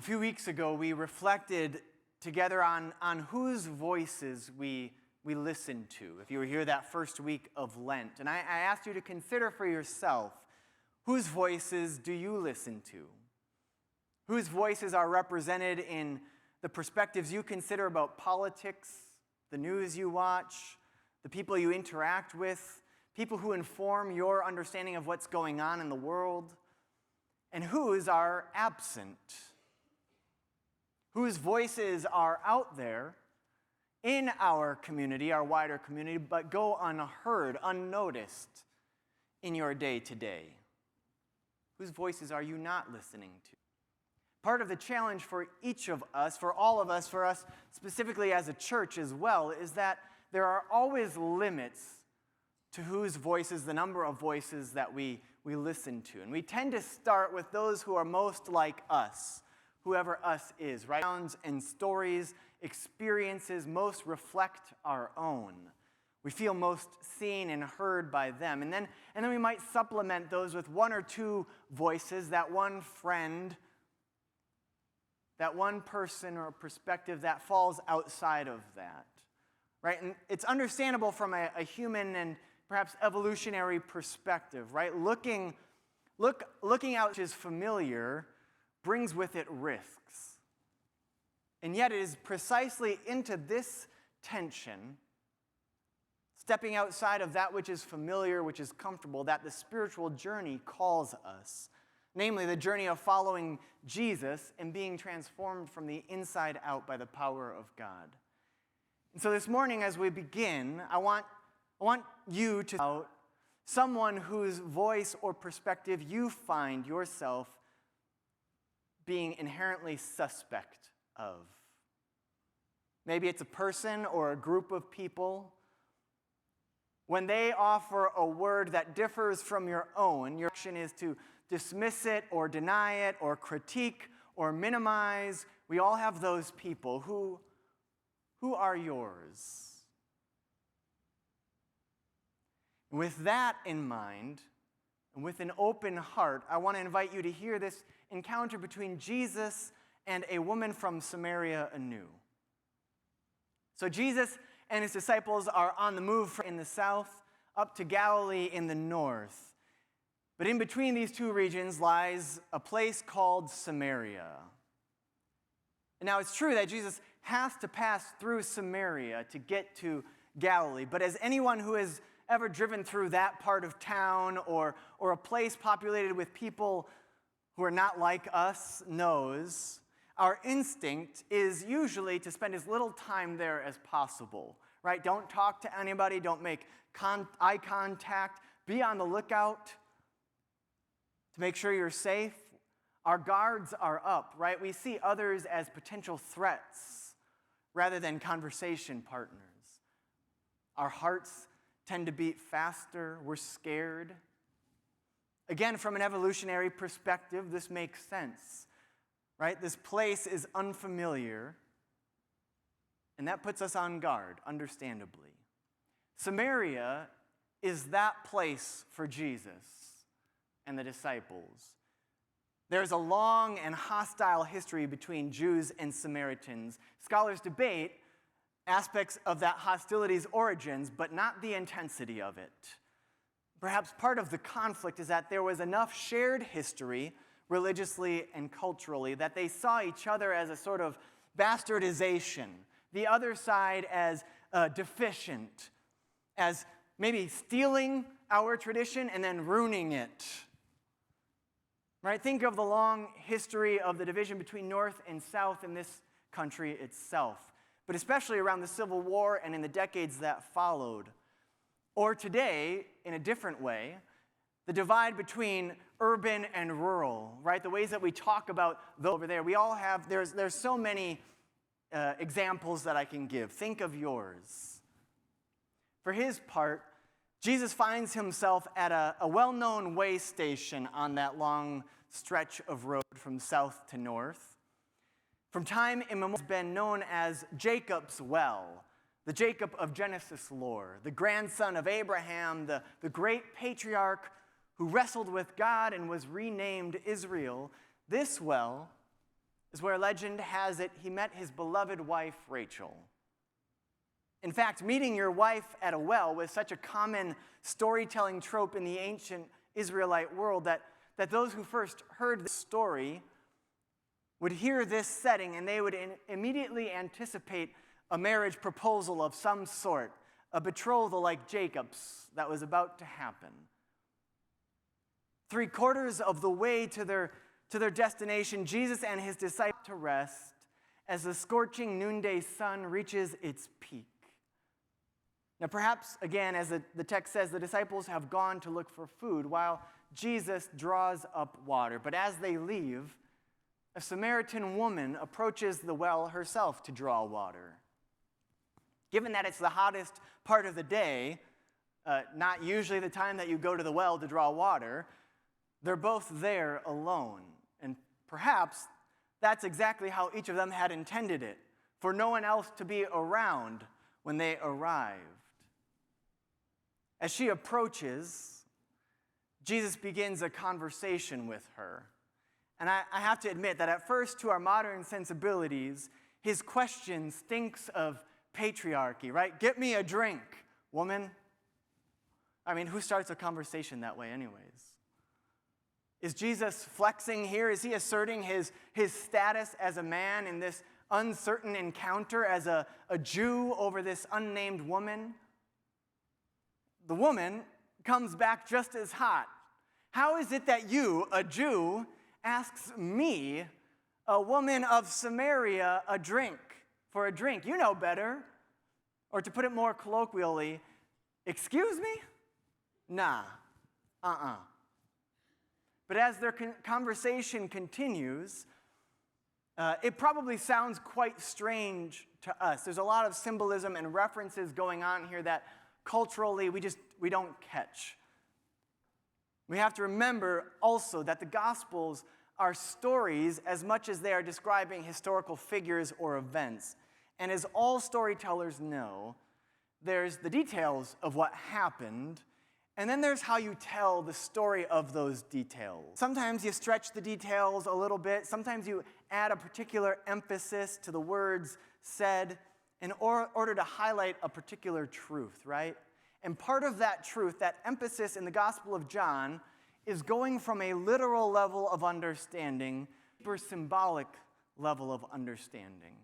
few weeks ago, we reflected together on whose voices we listen to, if you were here that first week of Lent. And I asked you to consider for yourself, whose voices do you listen to? Whose voices are represented in the perspectives you consider about politics, the news you watch, the people you interact with, people who inform your understanding of what's going on in the world, and whose are absent? Whose voices are out there in our community, our wider community, but go unheard, unnoticed in your day-to-day? Whose voices are you not listening to? Part of the challenge for each of us, for all of us, for us specifically as a church as well, is that there are always limits to whose voices, the number of voices that we listen to. And we tend to start with those who are most like us, whoever us is, right? Sounds and stories, experiences most reflect our own. We feel most seen and heard by them. And then we might supplement those with one or two voices, that one friend, that one person or perspective that falls outside of that, right? And it's understandable from a human and perhaps evolutionary perspective, right? Looking out which is familiar brings with it risks. And yet it is precisely into this tension, stepping outside of that which is familiar, which is comfortable, that the spiritual journey calls us. Namely, the journey of following Jesus and being transformed from the inside out by the power of God. And so this morning as we begin, I want you to out someone whose voice or perspective you find yourself being inherently suspect of. Maybe it's a person or a group of people. When they offer a word that differs from your own, your action is to dismiss it or deny it or critique or minimize. We all have those people. Who are yours? With that in mind, and with an open heart, I want to invite you to hear this encounter between Jesus and a woman from Samaria anew. So Jesus and his disciples are on the move in the south up to Galilee in the north. But in between these two regions lies a place called Samaria. And now it's true that Jesus has to pass through Samaria to get to Galilee. But as anyone who has ever driven through that part of town or a place populated with people who are not like us knows, our instinct is usually to spend as little time there as possible, right? Don't talk to anybody, don't make eye contact, be on the lookout to make sure you're safe. Our guards are up, right? We see others as potential threats rather than conversation partners. Our hearts tend to beat faster. We're scared. Again, from an evolutionary perspective, this makes sense, right? This place is unfamiliar, and that puts us on guard, understandably. Samaria is that place for Jesus and the disciples. There's a long and hostile history between Jews and Samaritans. Scholars debate aspects of that hostility's origins, but not the intensity of it. Perhaps part of the conflict is that there was enough shared history, religiously and culturally, that they saw each other as a sort of bastardization, the other side as deficient, as maybe stealing our tradition and then ruining it. Right? Think of the long history of the division between North and South in this country itself, but especially around the Civil War and in the decades that followed. Or today, in a different way, the divide between urban and rural, right? The ways that we talk about those over there. We all have, there's so many examples that I can give. Think of yours. For his part, Jesus finds himself at a well-known way station on that long stretch of road from south to north. From time immemorial, has been known as Jacob's Well, the Jacob of Genesis lore, the grandson of Abraham, the great patriarch who wrestled with God and was renamed Israel. This well is where legend has it he met his beloved wife, Rachel. In fact, meeting your wife at a well was such a common storytelling trope in the ancient Israelite world that those who first heard the story would hear this setting and they would immediately anticipate a marriage proposal of some sort, a betrothal like Jacob's that was about to happen. 3/4 of the way to their destination, Jesus and his disciples to rest as the scorching noonday sun reaches its peak. Now perhaps, again, as the text says, the disciples have gone to look for food while Jesus draws up water. But as they leave, a Samaritan woman approaches the well herself to draw water. Given that it's the hottest part of the day, not usually the time that you go to the well to draw water, they're both there alone. And perhaps that's exactly how each of them had intended it, for no one else to be around when they arrived. As she approaches, Jesus begins a conversation with her. And I have to admit that at first, to our modern sensibilities, his question stinks of patriarchy, right? Get me a drink, woman. I mean, who starts a conversation that way anyways? Is Jesus flexing here? Is he asserting his status as a man in this uncertain encounter as a Jew over this unnamed woman? The woman comes back just as hot. How is it that you, a Jew, asks me, a woman of Samaria, for a drink? You know better. Or to put it more colloquially, excuse me? Nah, But as their conversation continues, it probably sounds quite strange to us. There's a lot of symbolism and references going on here that culturally we don't catch. We have to remember also that the Gospels are stories as much as they are describing historical figures or events. And as all storytellers know, there's the details of what happened, and then there's how you tell the story of those details. Sometimes you stretch the details a little bit. Sometimes you add a particular emphasis to the words said in order to highlight a particular truth, right? And part of that truth, that emphasis in the Gospel of John, is going from a literal level of understanding to a symbolic level of understanding.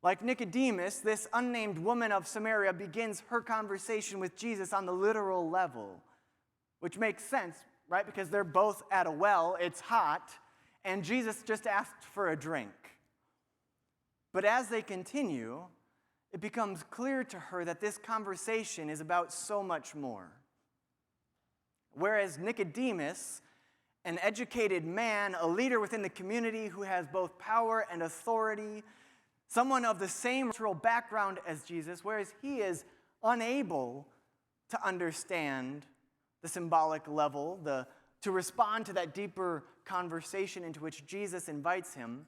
Like Nicodemus, this unnamed woman of Samaria begins her conversation with Jesus on the literal level, which makes sense, right? Because they're both at a well, it's hot, and Jesus just asked for a drink. But as they continue, it becomes clear to her that this conversation is about so much more. Whereas Nicodemus, an educated man, a leader within the community who has both power and authority, someone of the same cultural background as Jesus, whereas he is unable to understand the symbolic level, to respond to that deeper conversation into which Jesus invites him,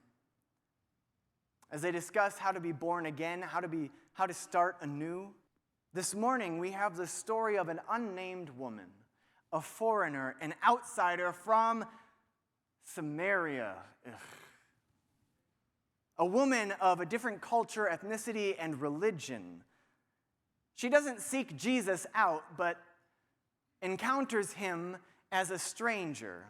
as they discuss how to be born again, how to start anew. This morning, we have the story of an unnamed woman, a foreigner, an outsider from Samaria. A woman of a different culture, ethnicity, and religion. She doesn't seek Jesus out, but encounters him as a stranger.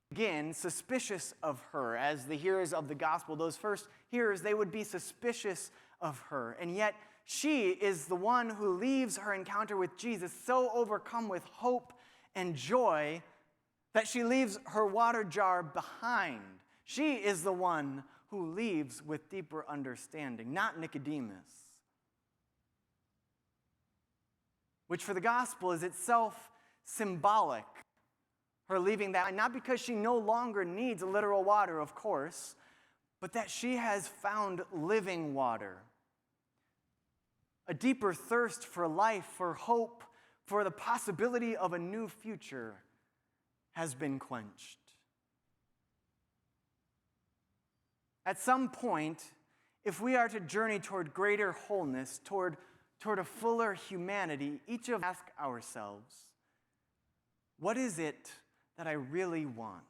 Again, suspicious of her. As the hearers of the gospel, those first hearers, they would be suspicious of her. And yet, she is the one who leaves her encounter with Jesus so overcome with hope and joy that she leaves her water jar behind. She is the one who leaves with deeper understanding, not Nicodemus. Which for the gospel is itself symbolic. Her leaving that, not because she no longer needs literal water, of course, but that she has found living water. A deeper thirst for life, for hope, for the possibility of a new future has been quenched. At some point, if we are to journey toward greater wholeness, toward a fuller humanity, each of us ask ourselves, what is it that I really want?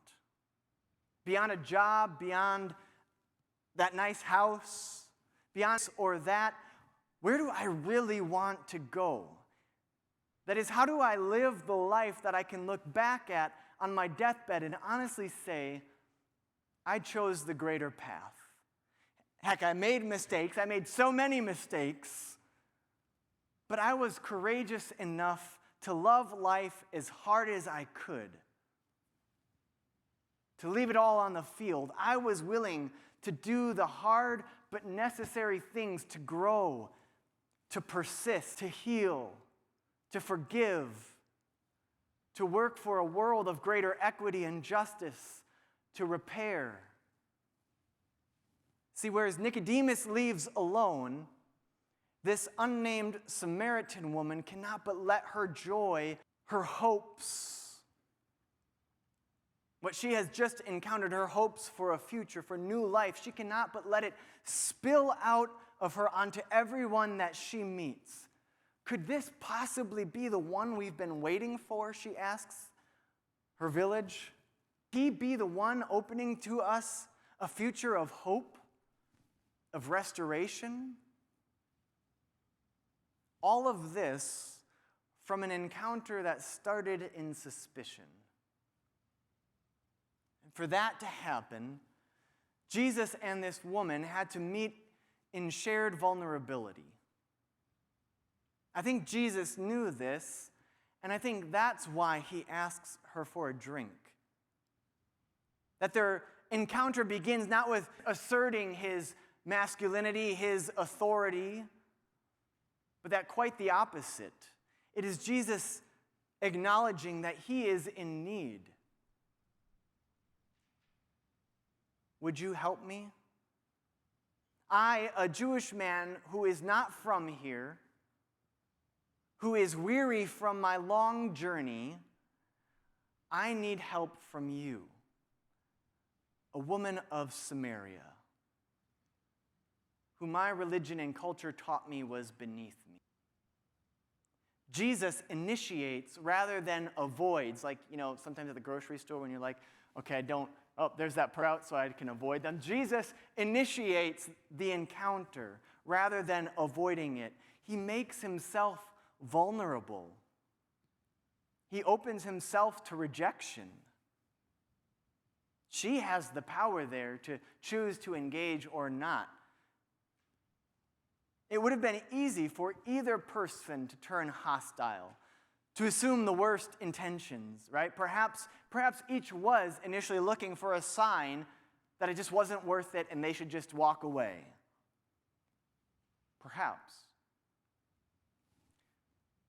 beyond a job, beyond that nice house, beyond this or that, where do I really want to go? That is, how do I live the life that I can look back at on my deathbed and honestly say, I chose the greater path? Heck, I made mistakes. I made so many mistakes. But I was courageous enough to love life as hard as I could. To leave it all on the field. I was willing to do the hard but necessary things to grow, to persist, to heal, to forgive, to work for a world of greater equity and justice, to repair. See, whereas Nicodemus leaves alone, this unnamed Samaritan woman cannot but let her joy, her hopes, what she has just encountered, her hopes for a future, for new life, she cannot but let it spill out of her onto everyone that she meets. Could this possibly be the one we've been waiting for, she asks her village? Could he be the one opening to us a future of hope, of restoration? All of this from an encounter that started in suspicion. And for that to happen, Jesus and this woman had to meet in shared vulnerability. I think Jesus knew this, and I think that's why he asks her for a drink. That their encounter begins not with asserting his masculinity, his authority, but that quite the opposite. It is Jesus acknowledging that he is in need. Would you help me? I, a Jewish man who is not from here, who is weary from my long journey, I need help from you, a woman of Samaria, who my religion and culture taught me was beneath me. Jesus initiates rather than avoids, like, sometimes at the grocery store when you're like, okay, there's that part out so I can avoid them. Jesus initiates the encounter rather than avoiding it. He makes himself vulnerable. He opens himself to rejection. She has the power there to choose to engage or not. It would have been easy for either person to turn hostile, to assume the worst intentions, right? Perhaps each was initially looking for a sign that it just wasn't worth it and they should just walk away. Perhaps.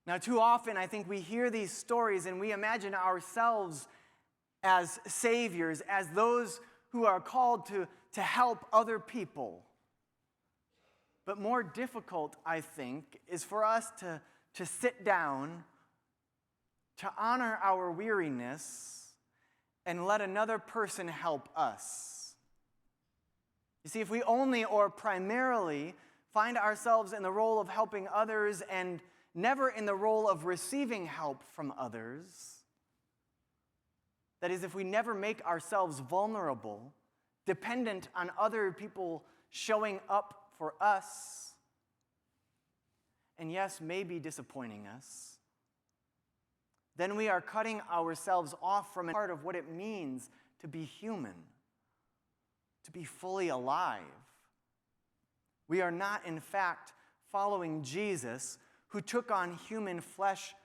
Now, too often, I think we hear these stories and we imagine ourselves as saviors, as those who are called to help other people. But more difficult, I think, is for us to sit down, to honor our weariness, and let another person help us. You see, if we only or primarily find ourselves in the role of helping others and never in the role of receiving help from others, that is, if we never make ourselves vulnerable, dependent on other people showing up for us, and yes, maybe disappointing us, then we are cutting ourselves off from a part of what it means to be human, to be fully alive. We are not, in fact, following Jesus, who took on human flesh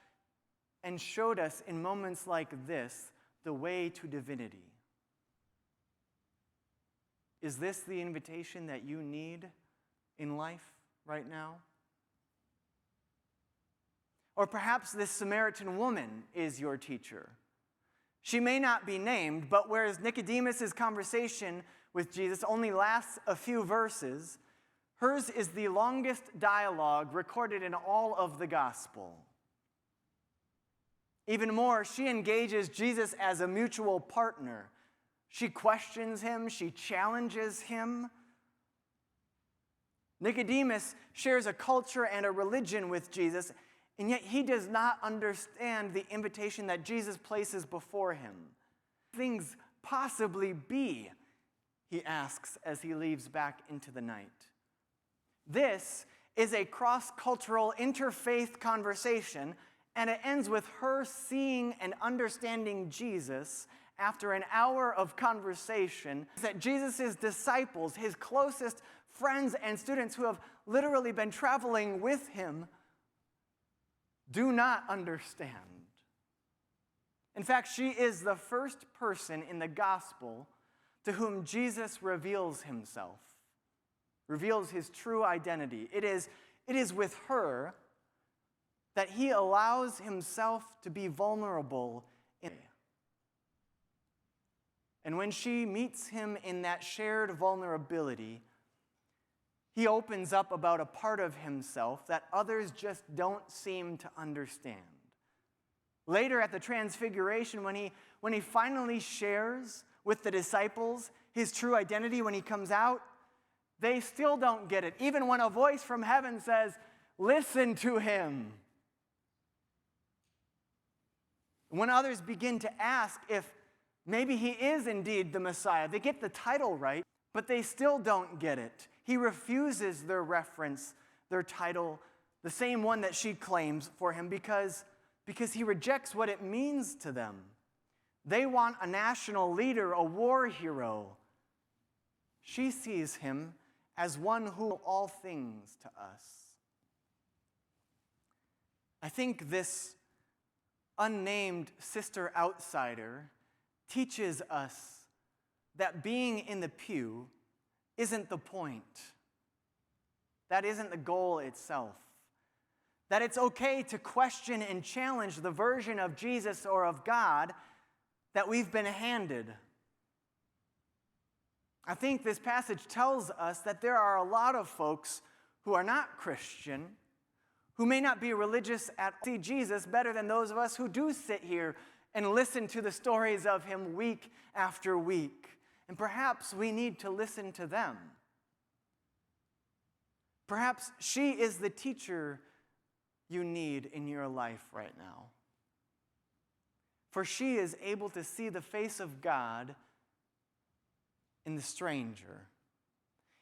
and showed us in moments like this the way to divinity. Is this the invitation that you need in life right now? Or perhaps this Samaritan woman is your teacher. She may not be named, but whereas Nicodemus' conversation with Jesus only lasts a few verses, hers is the longest dialogue recorded in all of the gospel. Even more, she engages Jesus as a mutual partner. She questions him, she challenges him. Nicodemus shares a culture and a religion with Jesus, and yet he does not understand the invitation that Jesus places before him. Things possibly be? He asks as he leaves back into the night. This is a cross-cultural, interfaith conversation, and it ends with her seeing and understanding Jesus after an hour of conversation that Jesus' disciples, his closest friends and students who have literally been traveling with him, do not understand. In fact, she is the first person in the gospel to whom Jesus reveals himself, reveals his true identity. It is with her that he allows himself to be vulnerable. And when she meets him in that shared vulnerability, he opens up about a part of himself that others just don't seem to understand. Later at the Transfiguration, when he finally shares with the disciples his true identity when he comes out, they still don't get it. Even when a voice from heaven says, "Listen to him." When others begin to ask if maybe he is indeed the Messiah, they get the title right, but they still don't get it. He refuses their reference, their title, the same one that she claims for him, because he rejects what it means to them. They want a national leader, a war hero. She sees him as one who all things to us. I think this unnamed sister outsider teaches us that being in the pew isn't the point. That isn't the goal itself. That it's okay to question and challenge the version of Jesus or of God that we've been handed. I think this passage tells us that there are a lot of folks who are not Christian, who may not be religious at all, see Jesus better than those of us who do sit here and listen to the stories of him week after week. And perhaps we need to listen to them. Perhaps she is the teacher you need in your life right now. For she is able to see the face of God in the stranger,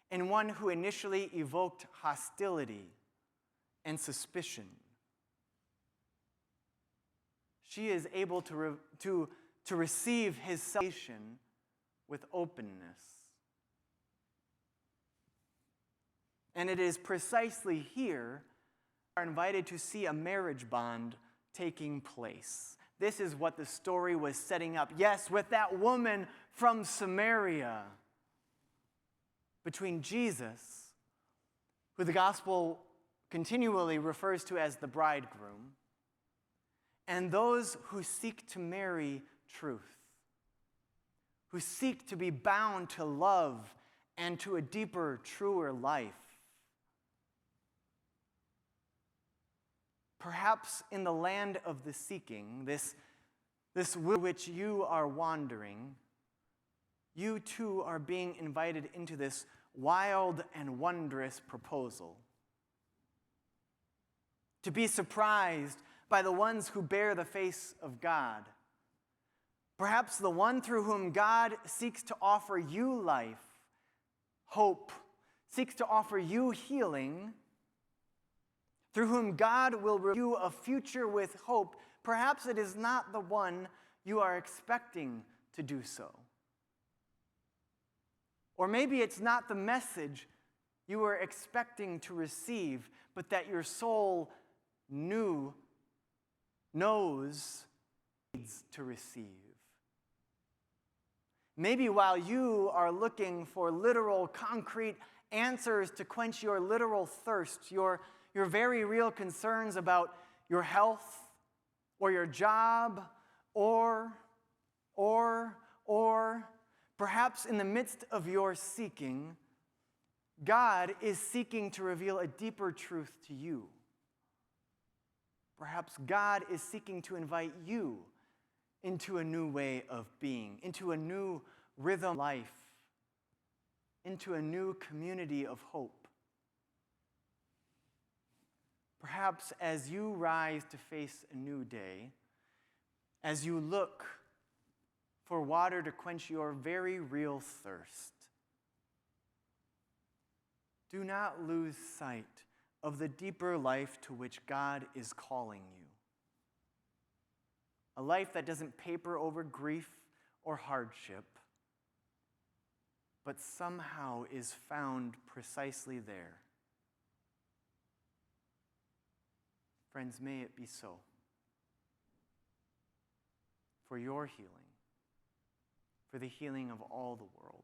in one who initially evoked hostility and suspicion. She is able to receive his salvation with openness. And it is precisely here we are invited to see a marriage bond taking place. This is what the story was setting up. Yes, with that woman from Samaria, between Jesus, who the gospel continually refers to as the bridegroom, and those who seek to marry truth, who seek to be bound to love and to a deeper, truer life. Perhaps in the land of the seeking, this which you are wandering, you too are being invited into this wild and wondrous proposal. To be surprised by the ones who bear the face of God. Perhaps the one through whom God seeks to offer you life, hope, seeks to offer you healing, through whom God will give you a future with hope. Perhaps it is not the one you are expecting to do so. Or maybe it's not the message you were expecting to receive, but that your soul knows needs to receive. Maybe while you are looking for literal, concrete answers to quench your literal thirst, your very real concerns about your health or your job or perhaps in the midst of your seeking, God is seeking to reveal a deeper truth to you. Perhaps God is seeking to invite you into a new way of being, into a new rhythm of life, into a new community of hope. Perhaps as you rise to face a new day, as you look for water to quench your very real thirst. Do not lose sight of the deeper life to which God is calling you. A life that doesn't paper over grief or hardship, but somehow is found precisely there. Friends, may it be so. For your healing, for the healing of all the world.